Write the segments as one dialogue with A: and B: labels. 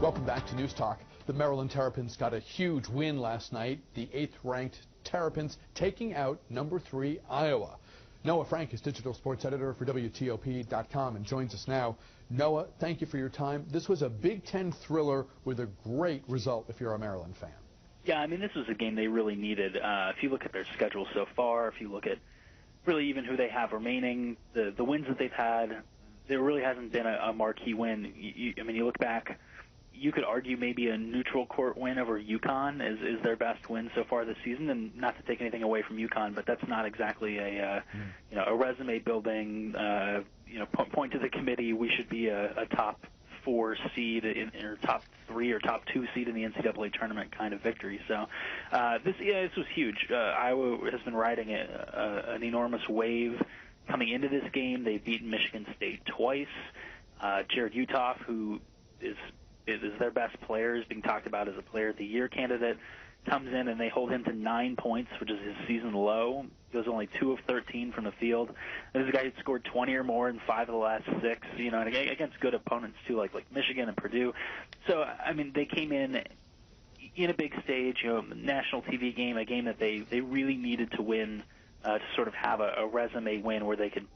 A: Welcome back to News Talk. The Maryland Terrapins got a huge win last night. The 8th-ranked Terrapins taking out number 3 Iowa. Noah Frank is digital sports editor for WTOP.com and joins us now. Noah, thank you for your time. This was a Big Ten thriller with a great result if you're a Maryland fan.
B: Yeah, I mean, this was a game they really needed. If you look at their schedule so far, if you look at really even who they have remaining, the wins that they've had, there really hasn't been a marquee win. I mean, you look back, you could argue maybe a neutral court win over UConn is their best win so far this season, and not to take anything away from UConn, but that's not exactly a resume building. Point to the committee. We should be a top 4 seed or top 3 or top 2 seed in the NCAA tournament kind of victory. So this was huge. Iowa has been riding an enormous wave coming into this game. They've beaten Michigan State twice. Jared Uthoff, who is their best player, is being talked about as a Player of the Year candidate, comes in and they hold him to 9 points, which is his season low. He goes only 2 of 13 from the field. This is a guy who scored 20 or more in 5 of the last 6, and against good opponents too, like Michigan and Purdue. So, I mean, they came in a big stage, national TV game, a game that they really needed to win to sort of have a resume win where they could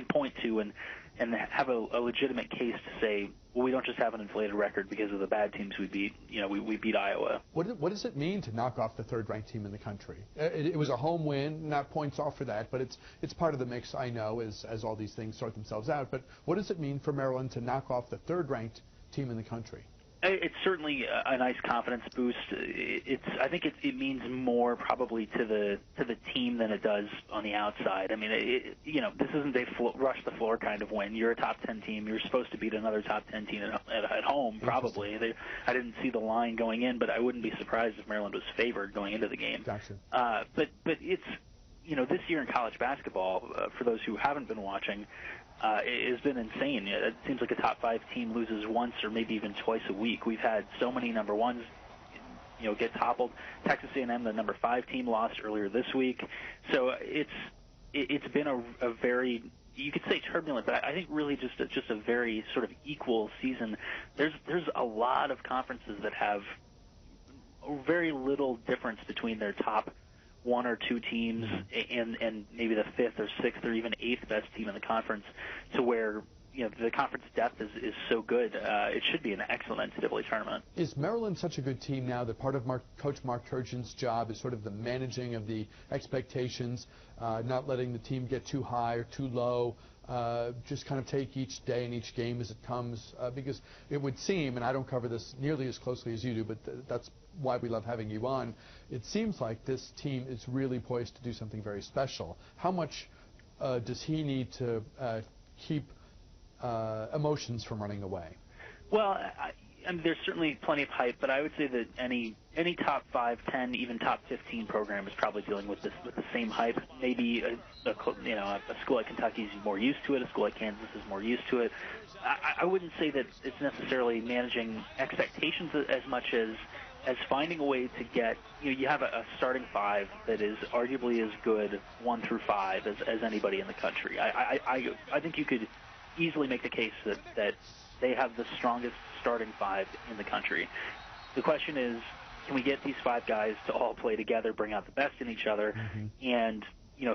B: point to and have a legitimate case to say, well, we don't just have an inflated record because of the bad teams we beat. We beat Iowa.
A: What does it mean to knock off the 3rd-ranked team in the country? It was a home win, not points off for that, but it's part of the mix, I know, as all these things sort themselves out. But what does it mean for Maryland to knock off the 3rd-ranked team in the country?
B: It's certainly a nice confidence boost. I think it means more probably to the team than it does on the outside. I mean, this isn't a rush the floor kind of win. You're a top 10 team. You're supposed to beat another top 10 team at home, probably. I didn't see the line going in, but I wouldn't be surprised if Maryland was favored going into the game.
A: Gotcha.
B: But it's this year in college basketball, for those who haven't been watching, it has been insane. It seems like a top 5 team loses once or maybe even twice a week. We've had so many number ones, get toppled. Texas A&M, the number 5 team, lost earlier this week. So it's been a very, you could say turbulent, but I think really just a very sort of equal season. There's a lot of conferences that have very little difference between their top 1 or 2 teams and maybe the 5th or 6th or even 8th best team in the conference, to where the conference depth is so good. It should be an excellent NCAA tournament.
A: Is Maryland such a good team now that part of Coach Mark Turgeon's job is sort of the managing of the expectations, not letting the team get too high or too low, just kind of take each day and each game as it comes? Because it would seem, and I don't cover this nearly as closely as you do, but that's why we love having you on. It seems like this team is really poised to do something very special. How much does he need to keep emotions from running away?
B: Well, I mean, there's certainly plenty of hype, but I would say that any top 5, 10, even top 15 program is probably dealing with the same hype. Maybe a school like Kentucky is more used to it. A school like Kansas is more used to it. I wouldn't say that it's necessarily managing expectations as much as finding a way to get, you have a starting 5 that is arguably as good 1 through 5 as anybody in the country. I think you could easily make the case that they have the strongest starting 5 in the country. The question is, can we get these 5 guys to all play together, bring out the best in each other, and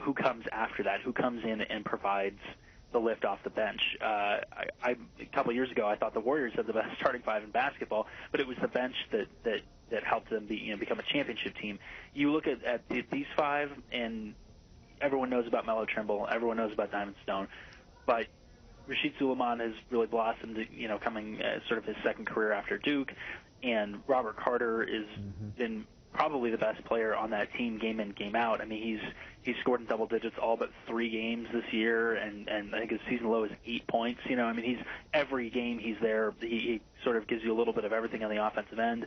B: who comes after that? Who comes in and provides the lift off the bench? A couple of years ago, I thought the Warriors had the best starting 5 in basketball, but it was the bench that helped them become a championship team. You look at these 5, and everyone knows about Melo Trimble, everyone knows about Diamond Stone, but Rashid Suleiman has really blossomed, coming sort of his second career after Duke, and Robert Carter has been probably the best player on that team game in, game out. I mean, he's scored in double digits all but 3 games this year, and I think his season low is 8 points. I mean, every game he's there. He sort of gives you a little bit of everything on the offensive end.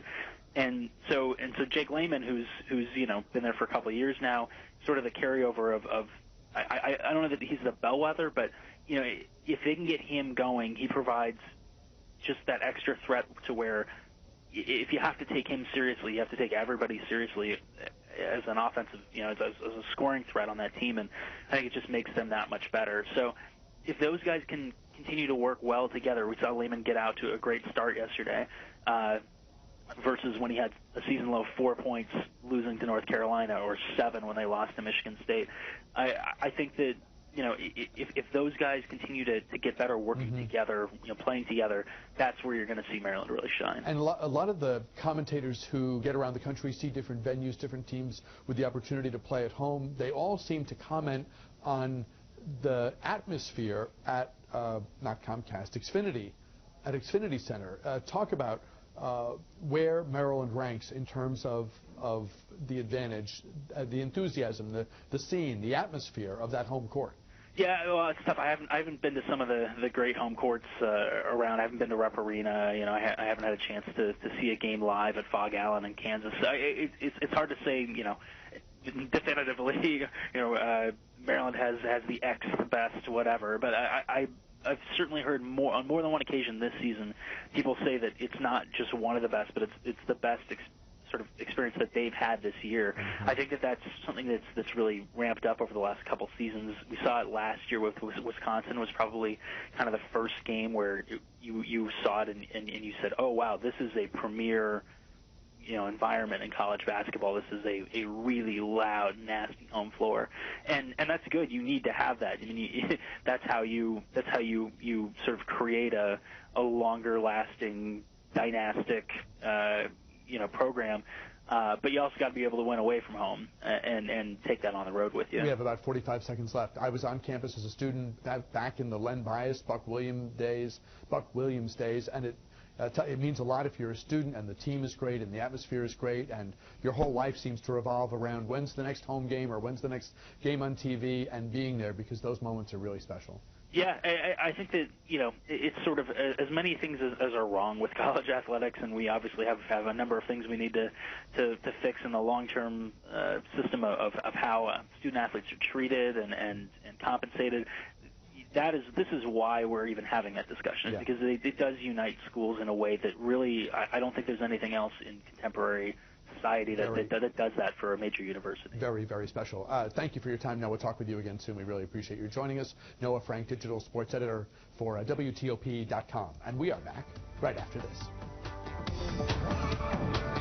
B: And so Jake Layman, who's been there for a couple of years now, sort of the carryover of I don't know that he's the bellwether, but if they can get him going, he provides just that extra threat to where if you have to take him seriously, you have to take everybody seriously as an offensive, as a scoring threat on that team, and I think it just makes them that much better. So if those guys can continue to work well together. We saw Lehman get out to a great start yesterday, versus when he had a season-low 4 points losing to North Carolina, or 7 when they lost to Michigan State. I think that, if those guys continue to get better working together, playing together, that's where you're going to see Maryland really shine.
A: And a lot of the commentators who get around the country, see different venues, different teams with the opportunity to play at home, they all seem to comment on the atmosphere at, not Comcast, Xfinity, at Xfinity Center. Talk about where Maryland ranks in terms of the advantage, the enthusiasm, the scene, the atmosphere of that home court.
B: Yeah, well, it's tough. I haven't been to some of the great home courts around. I haven't been to Rupp Arena. I haven't had a chance to see a game live at Fog Allen in Kansas. It's hard to say, definitively. Maryland has the X, the best, whatever. But I've certainly heard on more than one occasion this season, people say that it's not just one of the best, but it's the best sort of experience that they've had this year. I think that's something that's really ramped up over the last couple seasons. We saw it last year with Wisconsin. Was probably kind of the first game where you saw it and you said, oh wow, this is a premier environment in college basketball. This is a really loud, nasty home floor, and that's good. You need to have that. I mean, that's how you sort of create a longer lasting, dynastic program. But you also got to be able to win away from home and take that on the road with you.
A: We have about 45 seconds left. I was on campus as a student back in the Len Bias, Buck Williams days, and it means a lot if you're a student and the team is great and the atmosphere is great and your whole life seems to revolve around when's the next home game or when's the next game on TV, and being there, because those moments are really special.
B: Yeah, I think that, it's sort of as many things as are wrong with college athletics, and we obviously have a number of things we need to fix in the long-term system of how student athletes are treated and compensated. This is why we're even having that discussion, because it does unite schools in a way that really, I don't think there's anything else in contemporary society that does that for a major university. Very,
A: very special. Thank you for your time. Now, we'll talk with you again soon. We really appreciate you joining us. Noah Frank, digital sports editor for WTOP.com. And we are back right after this.